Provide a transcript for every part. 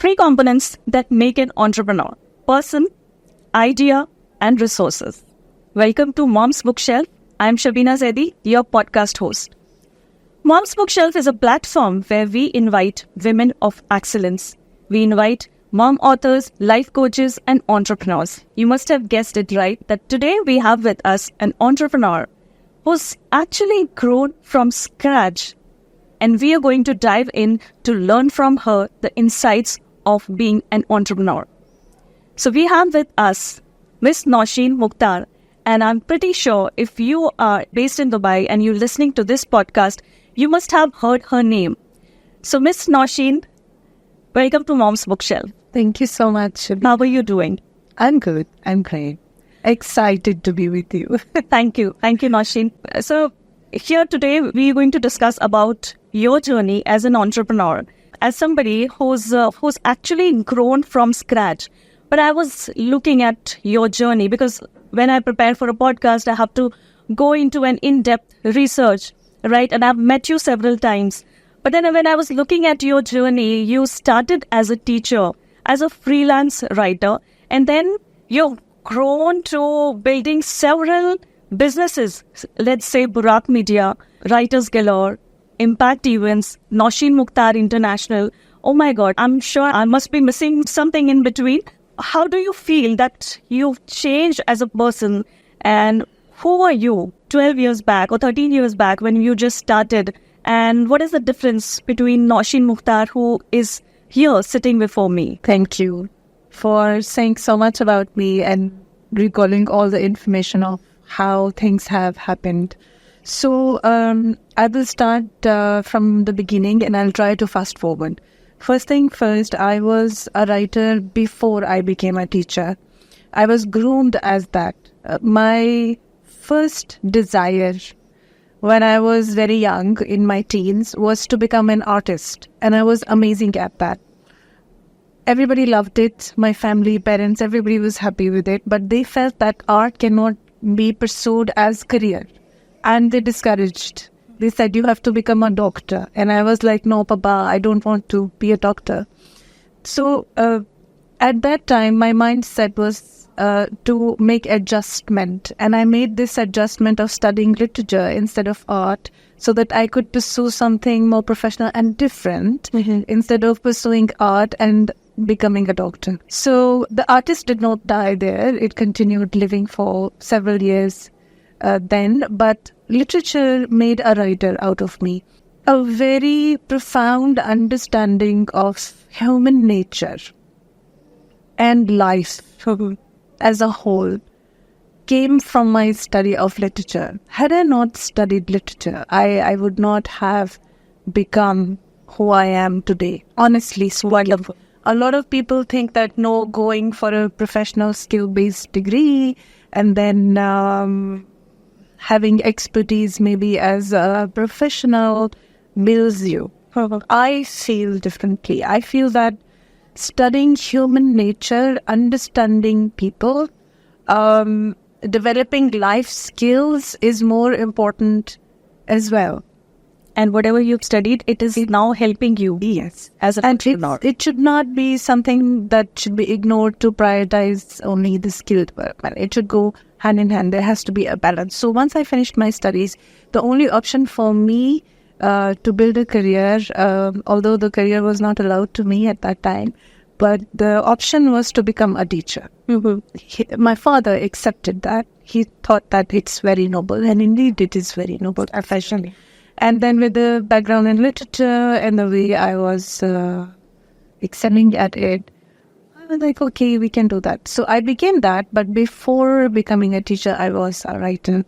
three components that make an entrepreneur: person, idea, and resources. Welcome to Mom's Bookshelf. I'm Shabina Zaidi, your podcast host. Mom's Bookshelf is a platform where we invite women of excellence. We invite mom authors, life coaches, and entrepreneurs. You must have guessed it right that today we have with us an entrepreneur who's actually grown from scratch. And we are going to dive in to learn from her the insights of being an entrepreneur. So we have with us Miss Nausheen Mukhtar. And I'm pretty sure if you are based in Dubai and you're listening to this podcast, you must have heard her name. So Miss Nausheen, welcome to Mom's Bookshelf. Thank you so much. How are you doing? I'm good. I'm great. Excited to be with you. Thank you. Thank you, Nausheen. So here today, we're going to discuss about your journey as an entrepreneur, as somebody who's actually grown from scratch. But I was looking at your journey because when I prepare for a podcast, I have to go into an in-depth research, right? And I've met you several times. But then when I was looking at your journey, you started as a teacher, as a freelance writer, and then you've grown to building several businesses. Let's say Burak Media, Writers Galore, Impact Events, Nausheen Mukhtar International. Oh my God, I'm sure I must be missing something in between. How do you feel that you've changed as a person, and who were you 12 years back or 13 years back when you just started, and what is the difference between Nausheen Mukhtar who is here sitting before me? Thank you for saying so much about me and recalling all the information of how things have happened. So I will start from the beginning and I'll try to fast forward. First thing first, I was a writer before I became a teacher. I was groomed as that. My first desire when I was very young in my teens was to become an artist, and I was amazing at that. Everybody loved it. My family, parents, everybody was happy with it, but they felt that art cannot be pursued as career, and they discouraged. They said, you have to become a doctor. And I was like, no, Papa, I don't want to be a doctor. So at that time, my mindset was to make adjustment. And I made this adjustment of studying literature instead of art so that I could pursue something more professional and different instead of pursuing art and becoming a doctor. So the artist did not die there. It continued living for several years then, but literature made a writer out of me. A very profound understanding of human nature and life as a whole came from my study of literature. Had I not studied literature, I would not have become who I am today. Honestly, so wonderful. A lot of people think that no, going for a professional skill-based degree and then having expertise maybe as a professional builds you. I feel differently. I feel that studying human nature, understanding people, developing life skills is more important as well. And whatever you've studied, it is now helping you. Yes. As an entrepreneur. It should not be something that should be ignored to prioritize only the skill development. It should go hand in hand. There has to be a balance. So once I finished my studies, the only option for me to build a career, although the career was not allowed to me at that time, but the option was to become a teacher. My father accepted that. He thought that it's very noble, and indeed it is very noble professionally. And then with the background in literature and the way I was excelling at it, I was like, okay, we can do that. So I became that, but before becoming a teacher, I was a writer.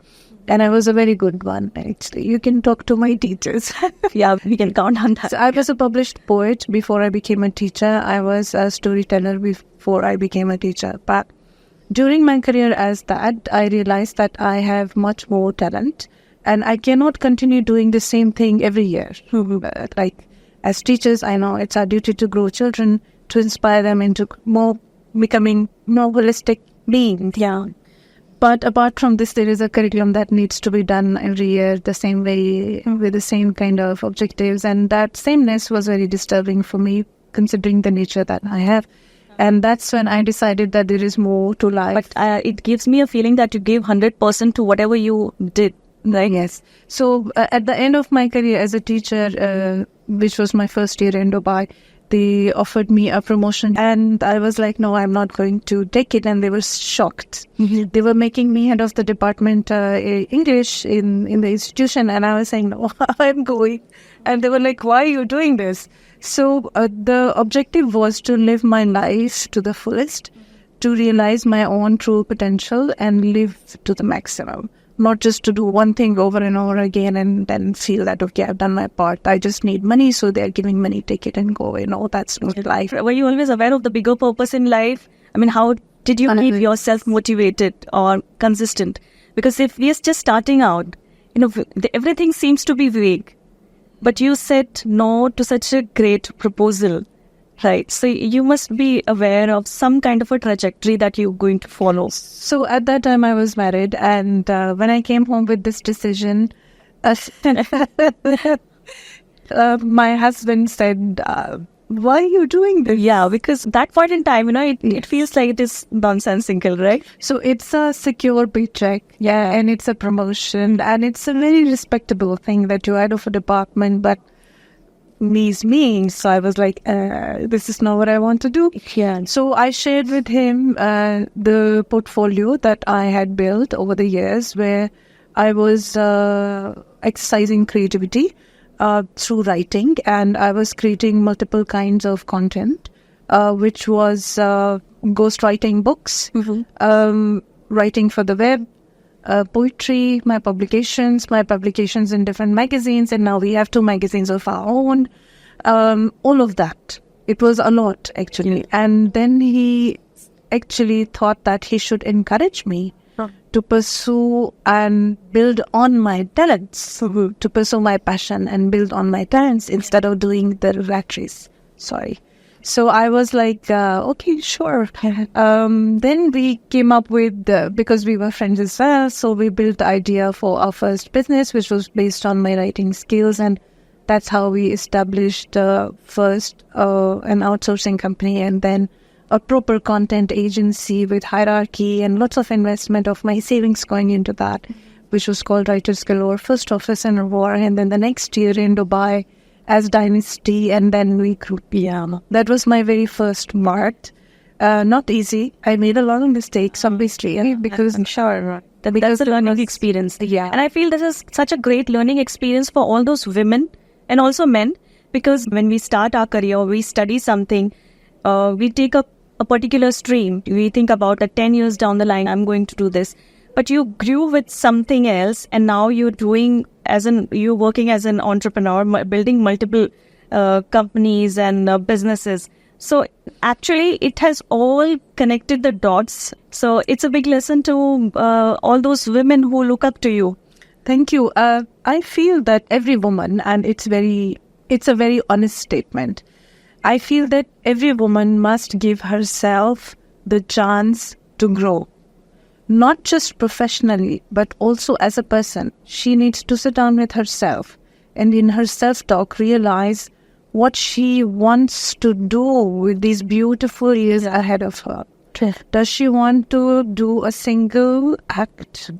And I was a very good one, actually. You can talk to my teachers. Yeah, we can count on that. So I was a published poet before I became a teacher. I was a storyteller before I became a teacher. But during my career as that, I realized that I have much more talent. And I cannot continue doing the same thing every year. Like, as teachers, I know it's our duty to grow children, to inspire them into becoming more holistic beings. Yeah. But apart from this, there is a curriculum that needs to be done every year the same way, with the same kind of objectives. And that sameness was very disturbing for me considering the nature that I have. And that's when I decided that there is more to life. But it gives me a feeling that you gave 100% to whatever you did. Right? Yes. So at the end of my career as a teacher, which was my first year in Dubai, they offered me a promotion and I was like, no, I'm not going to take it. And they were shocked. Mm-hmm. They were making me head of the department English in the institution. And I was saying, no, I'm going. And they were like, why are you doing this? So the objective was to live my life to the fullest, to realize my own true potential and live to the maximum. Not just to do one thing over and over again and then feel that, okay, I've done my part. I just need money, so they're giving money, take it and go. That's not life. Were you always aware of the bigger purpose in life? I mean, how did you keep yourself motivated or consistent? Because if we are just starting out, everything seems to be vague. But you said no to such a great proposal. Right. So you must be aware of some kind of a trajectory that you're going to follow. So at that time I was married, and when I came home with this decision, my husband said, why are you doing this? Yeah, because that point in time, it feels like it is nonsensical, right? So it's a secure paycheck, and it's a promotion, and it's a very respectable thing that you're out of a department, but me's me. So I was like, this is not what I want to do. Yeah. So I shared with him the portfolio that I had built over the years, where I was exercising creativity through writing, and I was creating multiple kinds of content, which was ghostwriting books, writing for the web, poetry, my publications in different magazines, and now we have 2 magazines of our own. All of that. It was a lot, actually. And then he actually thought that he should encourage me to pursue and build on my talents, to pursue my passion and build on my talents instead of doing the rat race. So I was like, okay, sure. Then we came up with, because we were friends as well, so we built the idea for our first business, which was based on my writing skills. And that's how we established first an outsourcing company, and then a proper content agency with hierarchy and lots of investment of my savings going into that, which was called Writers Galore, first office in War, and then the next year in Dubai as Dynasty, and then we grew. Yeah, that was my very first mark. Not easy. I made a lot of mistakes, obviously, because I'm sure that's a learning experience. Yeah, and I feel this is such a great learning experience for all those women and also men, because when we start our career, we study something, we take up a particular stream. We think about that 10 years down the line, I'm going to do this. But you grew with something else, and now you're working as an entrepreneur, building multiple companies and businesses. So actually, it has all connected the dots. So it's a big lesson to all those women who look up to you. Thank you. I feel that every woman, and it's a very honest statement, I feel that every woman must give herself the chance to grow. Not just professionally, but also as a person. She needs to sit down with herself and in her self-talk realize what she wants to do with these beautiful years ahead of her. Does she want to do a single act?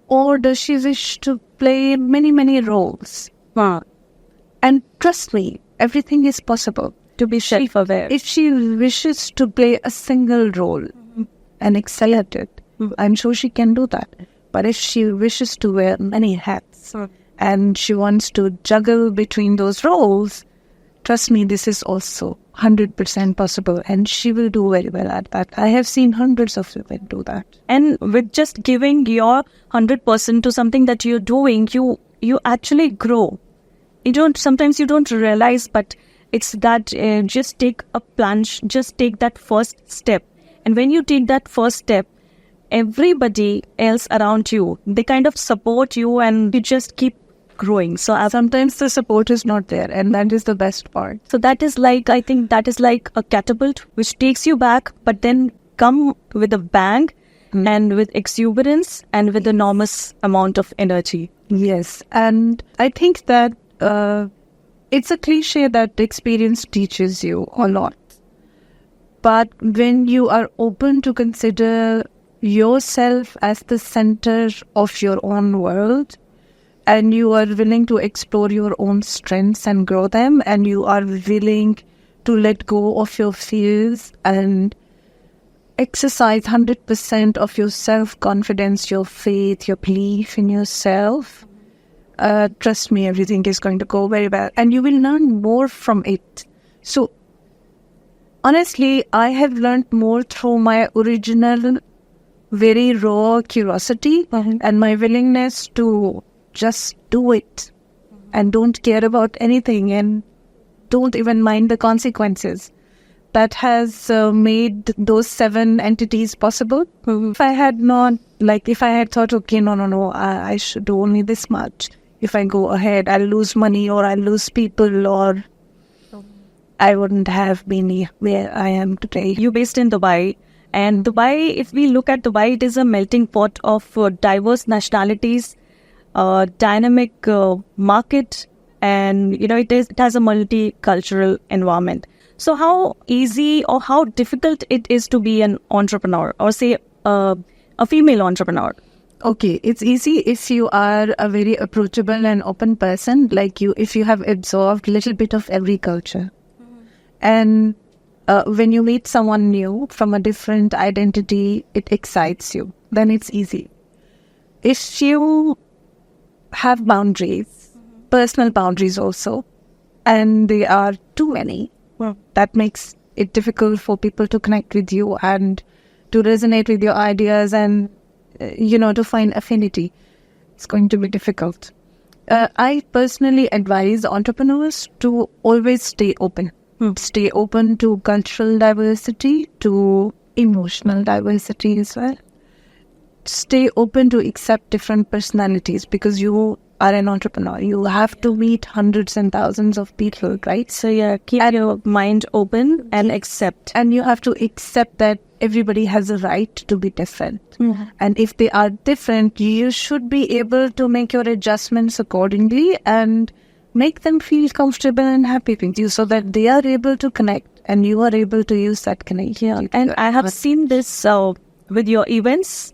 Or does she wish to play many, many roles? And trust me, everything is possible. To be self-aware. If she wishes to play a single role and excel at it, I'm sure she can do that. But if she wishes to wear many hats and she wants to juggle between those roles, trust me, this is also 100% possible, and she will do very well at that. I have seen hundreds of women do that. And with just giving your 100% to something that you're doing, you actually grow. Sometimes you don't realize, but it's that just take a plunge, just take that first step. And when you take that first step, everybody else around you, they kind of support you, and you just keep growing. So sometimes the support is not there, and that is the best part. So I think that is like a catapult which takes you back, but then come with a bang and with exuberance and with enormous amount of energy. Yes, and I think that it's a cliche that experience teaches you a lot. But when you are open to consider yourself as the center of your own world, and you are willing to explore your own strengths and grow them, and you are willing to let go of your fears and exercise 100% of your self-confidence, your faith, your belief in yourself, trust me, everything is going to go very well. And you will learn more from it. So, honestly, I have learned more through my original, very raw curiosity and my willingness to just do it and don't care about anything and don't even mind the consequences. That has made those 7 entities possible. If I had thought, okay, no, I should do only this much. If I go ahead, I'll lose money or I'll lose people, or I wouldn't have been where I am today. You're based in Dubai. And Dubai, if we look at Dubai, it is a melting pot of diverse nationalities, dynamic market, and it has a multicultural environment. So how easy or how difficult it is to be an entrepreneur, or say a female entrepreneur? Okay, it's easy if you are a very approachable and open person, like you, if you have absorbed a little bit of every culture. And when you meet someone new from a different identity, it excites you. Then it's easy. If you have boundaries, personal boundaries also, and they are too many, that makes it difficult for people to connect with you and to resonate with your ideas and, to find affinity. It's going to be difficult. I personally advise entrepreneurs to always stay open. Stay open to cultural diversity, to emotional diversity as well. Stay open to accept different personalities, because you are an entrepreneur. You have to meet hundreds and thousands of people, right? So keep your mind open and accept. And you have to accept that everybody has a right to be different. And if they are different, you should be able to make your adjustments accordingly and make them feel comfortable and happy with you, so that they are able to connect and you are able to use that connection. And I have seen this with your events.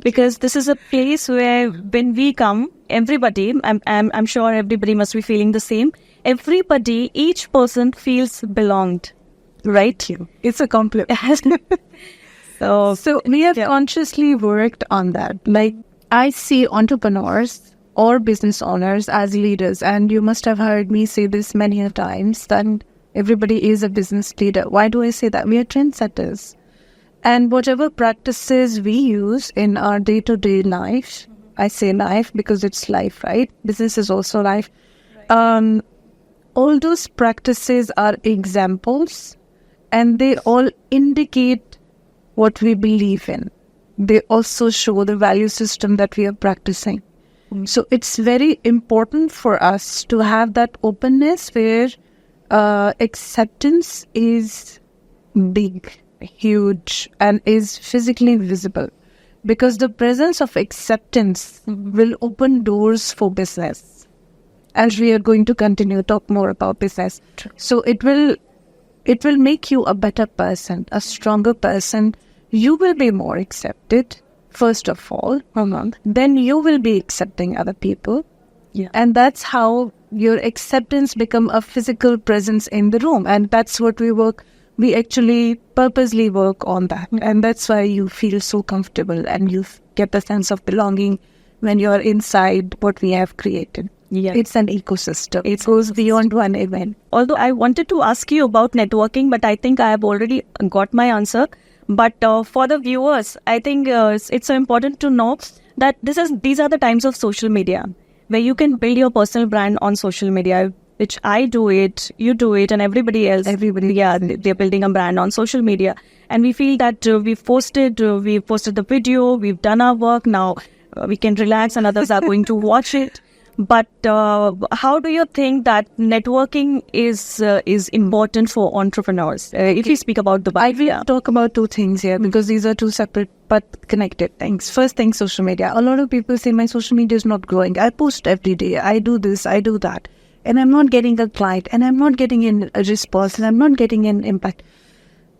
Because this is a place where when we come, everybody, I'm sure everybody must be feeling the same. Everybody, each person feels belonged, right? It's a compliment. So we have consciously worked on that. Like, I see entrepreneurs or business owners as leaders, and you must have heard me say this many a times, that everybody is a business leader. Why do I say that? We are trendsetters. And whatever practices we use in our day-to-day life, I say life because it's life, right? Business is also life. All those practices are examples, and they all indicate what we believe in. They also show the value system that we are practicing. So it's very important for us to have that openness where acceptance is big, huge, and is physically visible, because the presence of acceptance will open doors for business, and we are going to continue to talk more about business. So it will make you a better person, a stronger person. You will be more accepted, first of all. Then you will be accepting other people, and that's how your acceptance become a physical presence in the room. And that's what we actually purposely work on that. And that's why you feel so comfortable and you get the sense of belonging when you're inside what we have created. It's an ecosystem. It goes beyond one event. Although I wanted to ask you about networking, but I think I have already got my answer. But for the viewers, I think it's so important to know that these are the times of social media, where you can build your personal brand on social media, which I do it, you do it, and everybody else. They're building a brand on social media. And we feel that we've posted the video, we've done our work, now we can relax and others are going to watch it. But how do you think that networking is important for entrepreneurs? If you speak about Dubai, I will talk about two things here, because these are two separate but connected things. First thing, social media. A lot of people say my social media is not growing. I post every day. I do this, I do that. and I'm not getting a client, and I'm not getting a response, and I'm not getting an impact.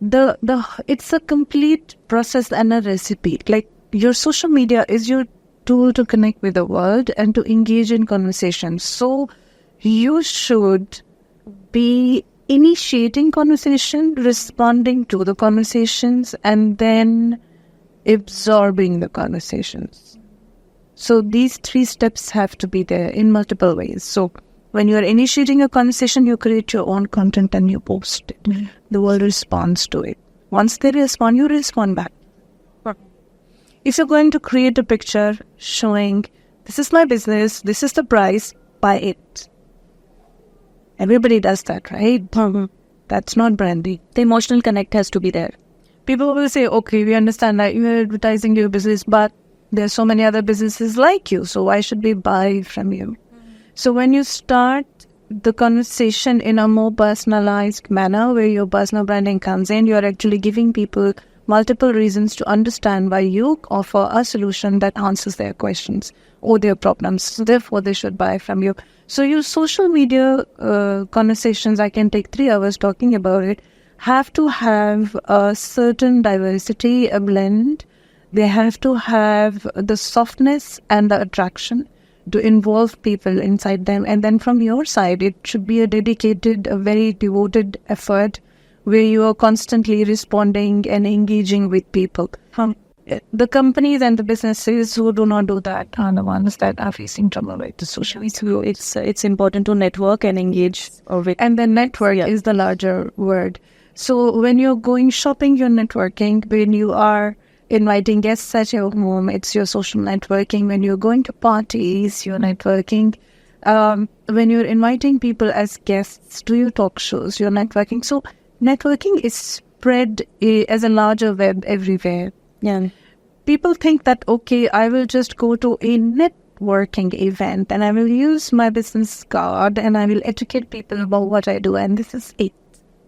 It's a complete process and a recipe. Like, your social media is your tool to connect with the world and to engage in conversations. So you should be initiating conversation, responding to the conversations, and then absorbing the conversations. So these 3 steps have to be there in multiple ways. So when you are initiating a conversation, you create your own content and you post it. Mm-hmm. The world responds to it. Once they respond, you respond back. If you're going to create a picture showing, this is my business, this is the price, buy it. Everybody does that, right? Mm-hmm. That's not branding. The emotional connect has to be there. People will say, okay, we understand that you're advertising your business, but there's so many other businesses like you, so why should we buy from you? So when you start the conversation in a more personalized manner, where your personal branding comes in, you're actually giving people multiple reasons to understand why you offer a solution that answers their questions or their problems. So therefore, they should buy from you. So your social media conversations, I can take 3 hours talking about it, have to have a certain diversity, a blend. They have to have the softness and the attraction to involve people inside them. And then from your side, it should be a dedicated, a very devoted effort where you are constantly responding and engaging with people. The companies and the businesses who do not do that are the ones that are facing trouble with the social media. It's important to network and engage with. And the network is the larger word. So when you're going shopping, you're networking. When you are inviting guests at your home, it's your social networking. When you're going to parties, you're networking. When you're inviting people as guests to your talk shows, you're networking. So networking is spread as a larger web everywhere. Yeah. People think that, okay, I will just go to a networking event and I will use my business card and I will educate people about what I do, and this is it.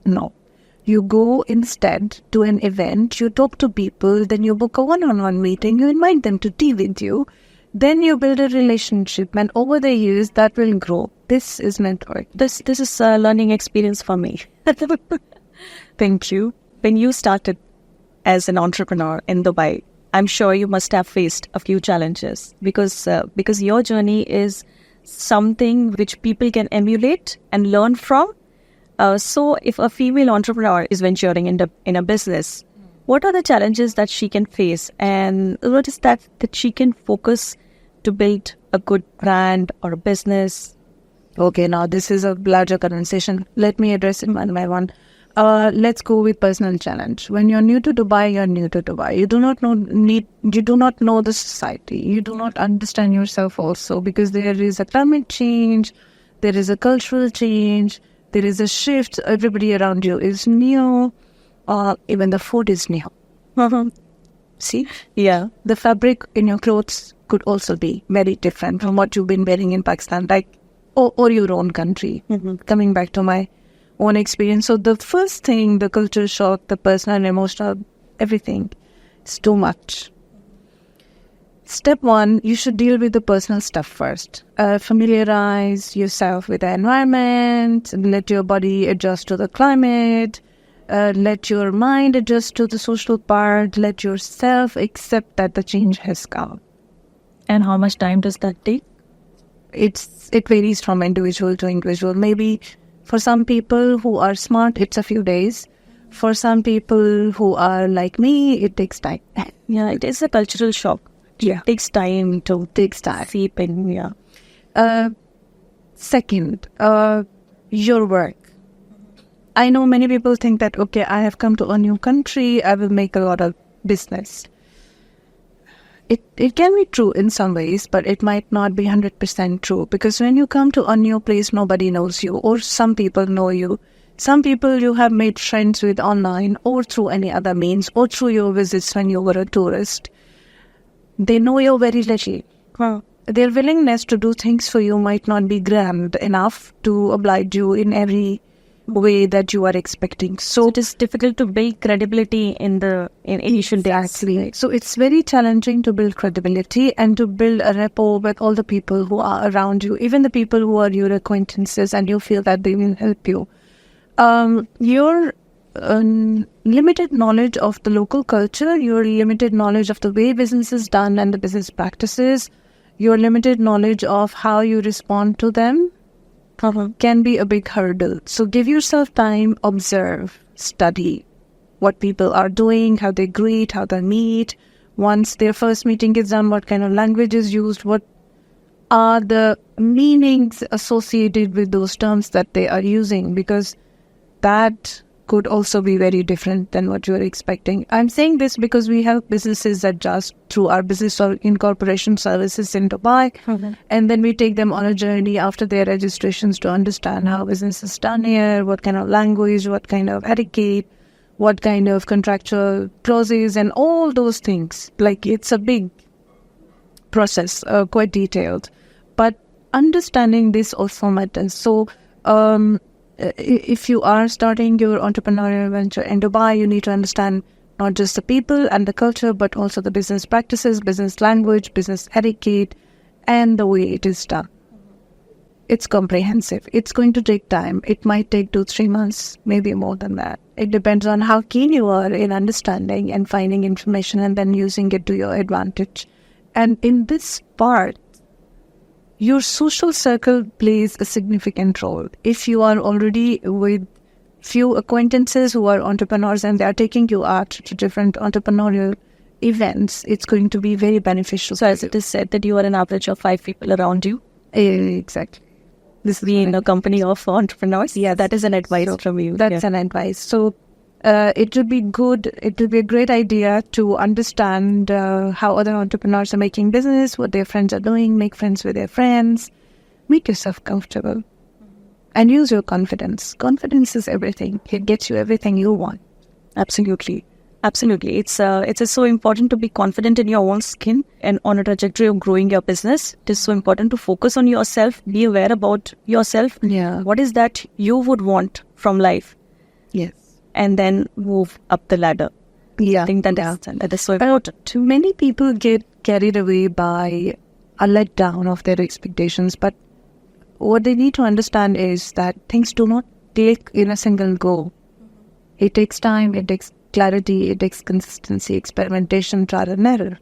No. You go instead to an event, you talk to people, then you book a one-on-one meeting, you invite them to tea with you, then you build a relationship, and over the years that will grow. This is network. This is a learning experience for me. Thank you. When you started as an entrepreneur in Dubai, I'm sure you must have faced a few challenges because your journey is something which people can emulate and learn from. So if a female entrepreneur is venturing in a business, what are the challenges that she can face, and what is that she can focus to build a good brand or a business? Okay, now this is a larger conversation. Let me address it one by one. Let's go with personal challenge. When you're new to Dubai, you're new to Dubai. You do not know the society. You do not understand yourself also, because there is a climate change, there is a cultural change, there is a shift. Everybody around you is new. Even the food is new. See? Yeah. The fabric in your clothes could also be very different from what you've been wearing in Pakistan, or your own country. Coming back to my own experience. So the first thing, the culture shock, the personal and emotional, everything is too much. Step 1, you should deal with the personal stuff first. Familiarize yourself with the environment, let your body adjust to the climate, let your mind adjust to the social part, let yourself accept that the change has come. And how much time does that take? It varies from individual to individual. Maybe for some people who are smart, it's a few days. For some people who are like me, it takes time. Yeah, it is a cultural shock. Yeah. It takes time to seep in. Yeah. Second, your work. I know many people think that, okay, I have come to a new country, I will make a lot of business. It can be true in some ways, but it might not be 100% true, because when you come to a new place, nobody knows you, or some people know you. Some people you have made friends with online or through any other means, or through your visits when you were a tourist. They know you very little. Their willingness to do things for you might not be grand enough to oblige you in every way that you are expecting. So it is difficult to build credibility in initial days. Exactly. So it's very challenging to build credibility and to build a rapport with all the people who are around you, even the people who are your acquaintances, and you feel that they will help you. Your limited knowledge of the local culture, your limited knowledge of the way business is done and the business practices, your limited knowledge of how you respond to them can be a big hurdle. So give yourself time, observe, study what people are doing, how they greet, how they meet. Once their first meeting is done, what kind of language is used, what are the meanings associated with those terms that they are using, because that could also be very different than what you are expecting. I'm saying this because we have businesses that just through our business or incorporation services in Dubai, and then we take them on a journey after their registrations to understand how business is done here, what kind of language, what kind of etiquette, what kind of contractual clauses, and all those things. Like, it's a big process, quite detailed. But understanding this also matters. So, if you are starting your entrepreneurial venture in Dubai, you need to understand not just the people and the culture, but also the business practices, business language, business etiquette, and the way it is done. It's comprehensive. It's going to take time. It might take 2-3 months, maybe more than that. It depends on how keen you are in understanding and finding information and then using it to your advantage. And in this part, your social circle plays a significant role. If you are already with few acquaintances who are entrepreneurs and they are taking you out to different entrepreneurial events, it's going to be very beneficial. So as it is said that you are an average of 5 people around you. Exactly. This is in a company of entrepreneurs. Yeah, that is an advice from you. That's an advice. So it would be good. It would be a great idea to understand how other entrepreneurs are making business, what their friends are doing, make friends with their friends, make yourself comfortable, and use your confidence. Confidence is everything. It gets you everything you want. Absolutely. Absolutely. It's so important to be confident in your own skin and on a trajectory of growing your business. It is so important to focus on yourself, be aware about yourself. Yeah. What is that you would want from life? Yes. And then move up the ladder. Yeah. I think that is so important. Too many people get carried away by a letdown of their expectations, but what they need to understand is that things do not take in a single go. It takes time, it takes clarity, it takes consistency, experimentation, trial and error.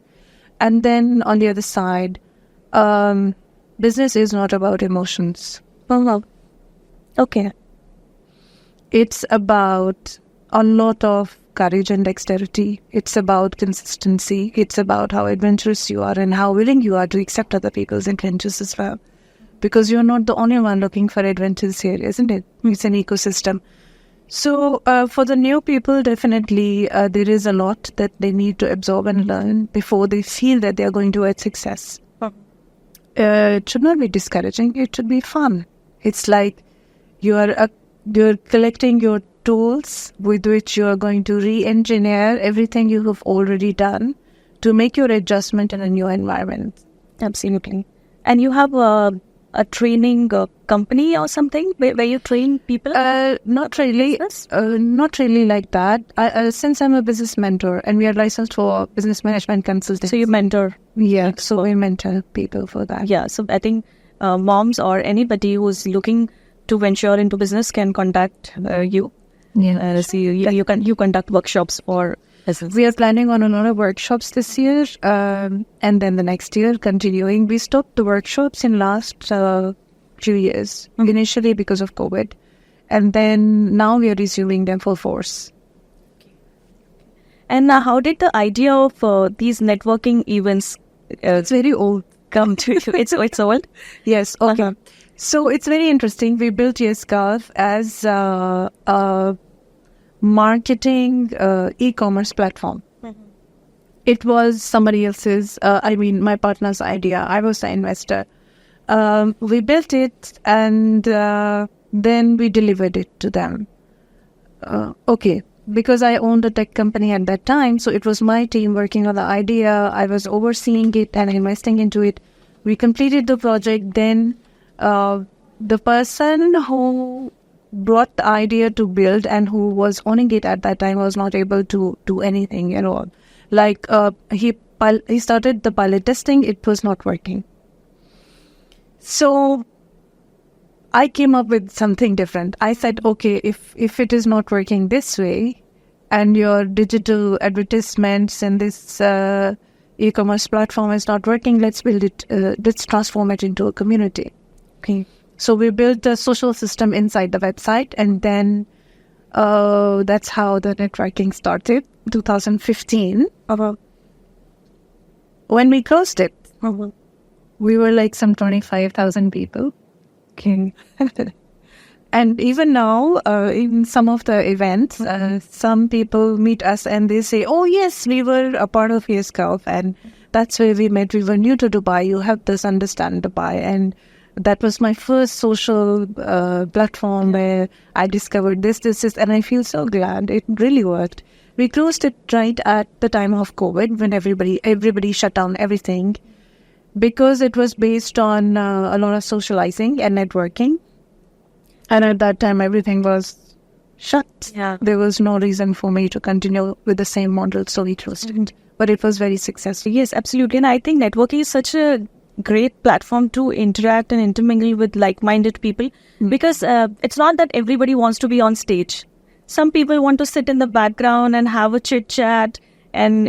And then on the other side, business is not about emotions. Oh, okay. It's about a lot of courage and dexterity. It's about consistency. It's about how adventurous you are and how willing you are to accept other people's adventures as well. Because you're not the only one looking for adventures here, isn't it? It's an ecosystem. So for the new people, definitely there is a lot that they need to absorb and learn before they feel that they are going towards success. It should not be discouraging. It should be fun. It's like you're collecting your tools with which you are going to re-engineer everything you have already done to make your adjustment in a new environment. Absolutely. And you have a training company or something where you train people? Not really. Not really like that. Since I'm a business mentor and we are licensed for business management consulting. So you mentor? Yeah, so we mentor people for that. Yeah, so I think moms or anybody who's looking to venture into business can contact you. Yeah. So you conduct workshops for business. We are planning on a lot of workshops this year, and then the next year continuing. We stopped the workshops in last few years, initially because of COVID, and then now we are resuming them full force. And how did the idea of these networking events it's very old. come to you? It's old? Yes. Okay. So it's very interesting. We built YesGulf as a marketing e-commerce platform. Mm-hmm. It was somebody else's, my partner's idea. I was the investor. We built it and then we delivered it to them. Okay. Because I owned a tech company at that time, so it was my team working on the idea. I was overseeing it and investing into it. We completed the project. Then the person who brought the idea to build and who was owning it at that time was not able to do anything at all. Like he started the pilot testing, it was not working. So I came up with something different. I said, okay, if it is not working this way, and your digital advertisements and this e-commerce platform is not working, let's build it, let's transform it into a community. Okay. So we built a social system inside the website, and then that's how the networking started, 2015. When we closed it, we were like some 25,000 people. Okay. And even now, in some of the events, some people meet us and they say, oh yes, we were a part of YesGulf, and that's where we met. We were new to Dubai. You helped us understand Dubai. And that was my first social platform where I discovered this, and I feel so glad. It really worked. We closed it right at the time of COVID, when everybody shut down everything, because it was based on a lot of socializing and networking. And at that time, everything was shut. Yeah. There was no reason for me to continue with the same model, so we closed it. But it was very successful. Yes, absolutely. And I think networking is such a great platform to interact and intermingle with like-minded people, because it's not that everybody wants to be on stage. Some people want to sit in the background and have a chit-chat and,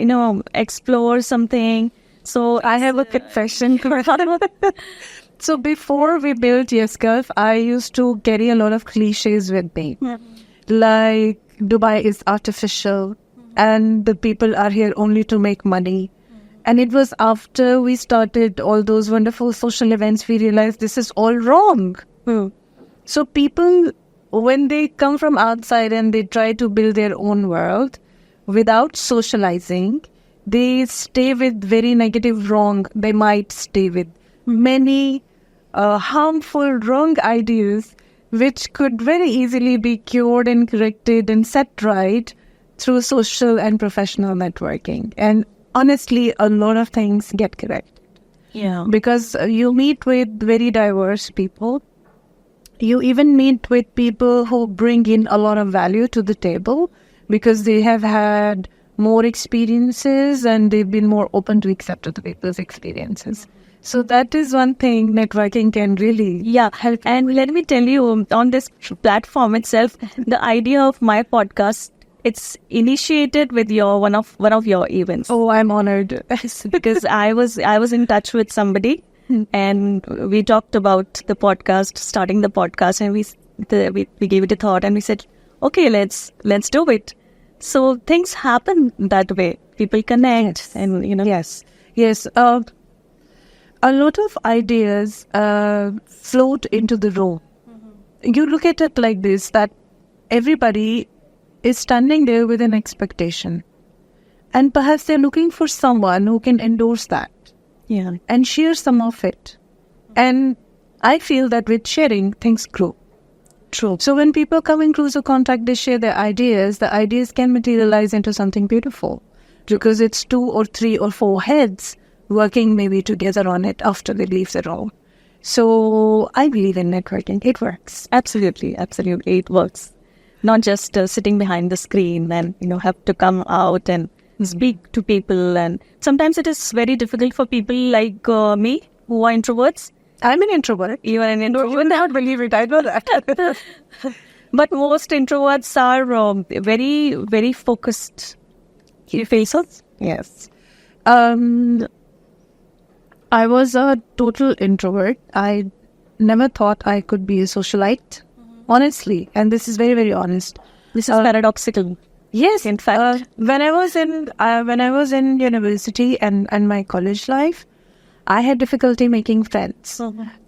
explore something. So I have a confession. So before we built YesGulf, I used to carry a lot of cliches with me. Like, Dubai is artificial and the people are here only to make money. And it was after we started all those wonderful social events, we realized this is all wrong. So people, when they come from outside and they try to build their own world without socializing, they stay with very negative wrong. They might stay with many harmful wrong ideas, which could very easily be cured and corrected and set right through social and professional networking. And honestly, a lot of things get corrected. Yeah. Because you meet with very diverse people. You even meet with people who bring in a lot of value to the table because they have had more experiences and they've been more open to accept other people's experiences. So that is one thing networking can really help. And let me tell you, on this platform itself, the idea of my podcast, it's initiated with one of your events. Oh, I'm honored. Because I was in touch with somebody and we talked about the podcast, starting the podcast, and we gave it a thought and we said, okay, let's do it. So things happen that way. People connect and, Yes. A lot of ideas float into the room. You look at it like this, that everybody is standing there with an expectation. And perhaps they're looking for someone who can endorse that. Yeah. And share some of it. And I feel that with sharing, things grow. True. So when people come in closer contact, they share their ideas. The ideas can materialize into something beautiful. Because it's 2 or 3 or 4 heads working maybe together on it after they leave the room. So I believe in networking. It works. Absolutely. It works. Not just sitting behind the screen and, have to come out and speak to people. And sometimes it is very difficult for people like me who are introverts. I'm an introvert. You are an introvert. You would not believe it. I know that. But most introverts are very, very focused. Faces? Yes. I was a total introvert. I never thought I could be a socialite, honestly. And this is very, very honest. This is paradoxical. Yes, in fact. When I was in university and my college life, I had difficulty making friends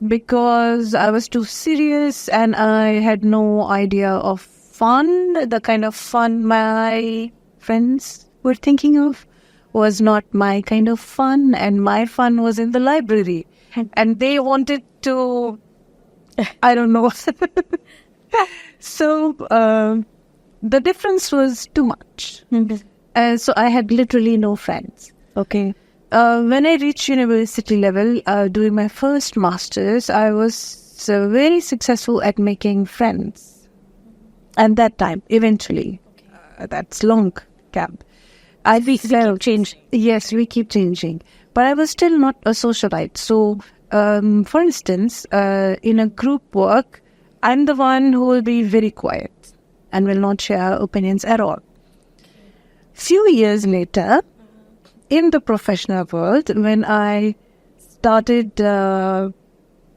because I was too serious and I had no idea of fun. The kind of fun my friends were thinking of was not my kind of fun, and my fun was in the library. And they wanted to, I don't know. So the difference was too much. So I had literally no friends. Okay. When I reached university level, doing my first master's, I was very successful at making friends. And that time, eventually, that's long gap. We keep changing. Yes, we keep changing. But I was still not a socialite. So, for instance, in a group work, I'm the one who will be very quiet and will not share opinions at all. Few years later, in the professional world, when I started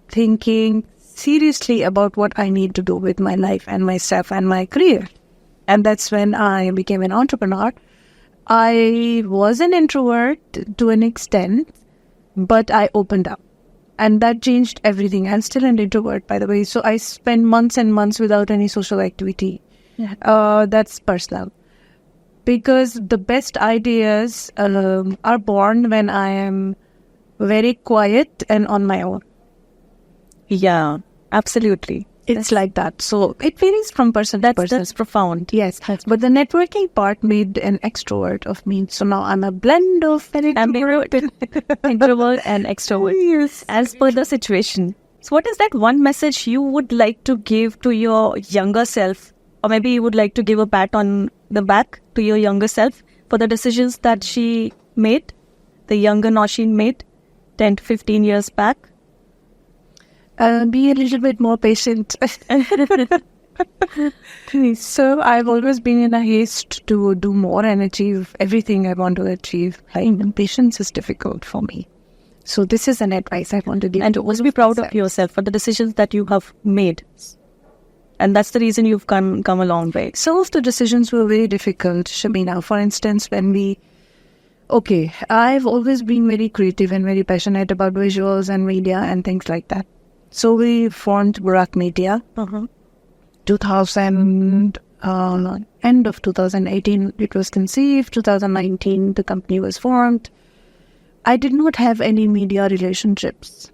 thinking seriously about what I need to do with my life and myself and my career, and that's when I became an entrepreneur. I was an introvert to an extent, but I opened up. And that changed everything. I'm still an introvert, by the way. So I spend months and months without any social activity. That's personal. Because the best ideas are born when I am very quiet and on my own. Yeah, absolutely. It's like that. So it varies from person to person. That's profound. Yes. But the networking part made an extrovert of me. So now I'm a blend of an introvert and extrovert. Yes. As per the situation. So what is that one message you would like to give to your younger self? Or maybe you would like to give a pat on the back to your younger self for the decisions that she made, the younger Nausheen made 10 to 15 years back? Be a little bit more patient. So I've always been in a haste to do more and achieve everything I want to achieve. And patience is difficult for me. So this is an advice I want to give. And always be proud of yourself for the decisions that you have made. And that's the reason you've come a long way. Some of the decisions were very difficult, Shabina. For instance, I've always been very creative and very passionate about visuals and media and things like that. So we formed Burak Media. 2000, end of 2018, it was conceived. 2019, the company was formed. I did not have any media relationships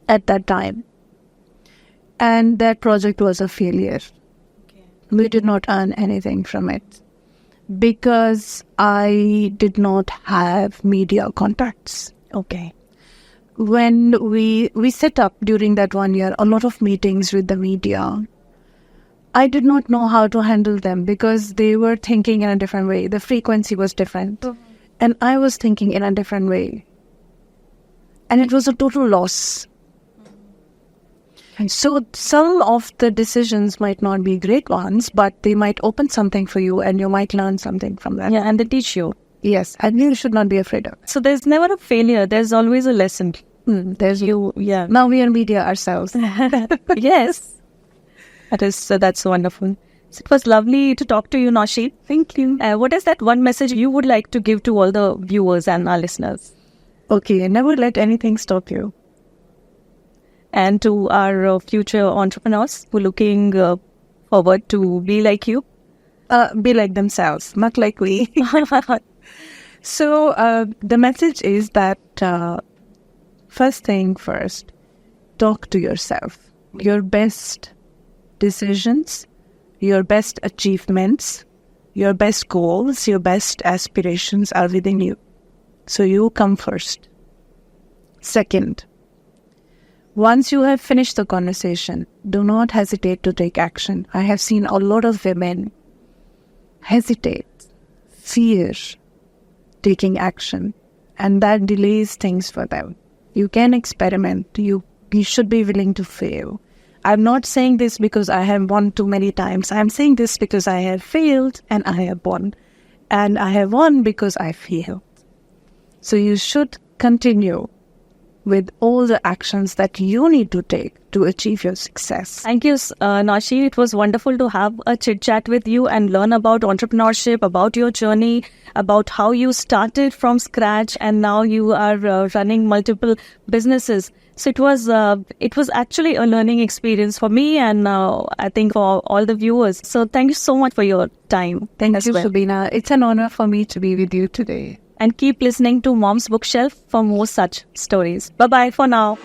at that time. And that project was a failure. We did not earn anything from it because I did not have media contacts. Okay. When we set up during that 1 year a lot of meetings with the media, I did not know how to handle them because they were thinking in a different way. The frequency was different. And I was thinking in a different way. And it was a total loss. So some of the decisions might not be great ones, but they might open something for you and you might learn something from them. Yeah, and they teach you. Yes, and you should not be afraid of it. So there's never a failure. There's always a lesson. There's you. Yeah. Now we are media ourselves. Yes. That's wonderful. So it was lovely to talk to you, Nausheen. Thank you. What is that one message you would like to give to all the viewers and our listeners? Okay, never let anything stop you. And to our future entrepreneurs who are looking forward to be like you? Be like themselves, not like we. So the message is that first thing first, talk to yourself. Your best decisions, your best achievements, your best goals, your best aspirations are within you. So you come first. Second, once you have finished the conversation, do not hesitate to take action. I have seen a lot of women hesitate, fear taking action, and that delays things for them. You can experiment. You should be willing to fail. I'm not saying this because I have won too many times. I'm saying this because I have failed and I have won. And I have won because I failed. So you should continue with all the actions that you need to take to achieve your success. Thank you, Nausheen. It was wonderful to have a chit-chat with you and learn about entrepreneurship, about your journey, about how you started from scratch and now you are running multiple businesses. So it was actually a learning experience for me and I think for all the viewers. So thank you so much for your time. Thank you, Shabina. It's an honor for me to be with you today. And keep listening to Mom's Bookshelf for more such stories. Bye-bye for now.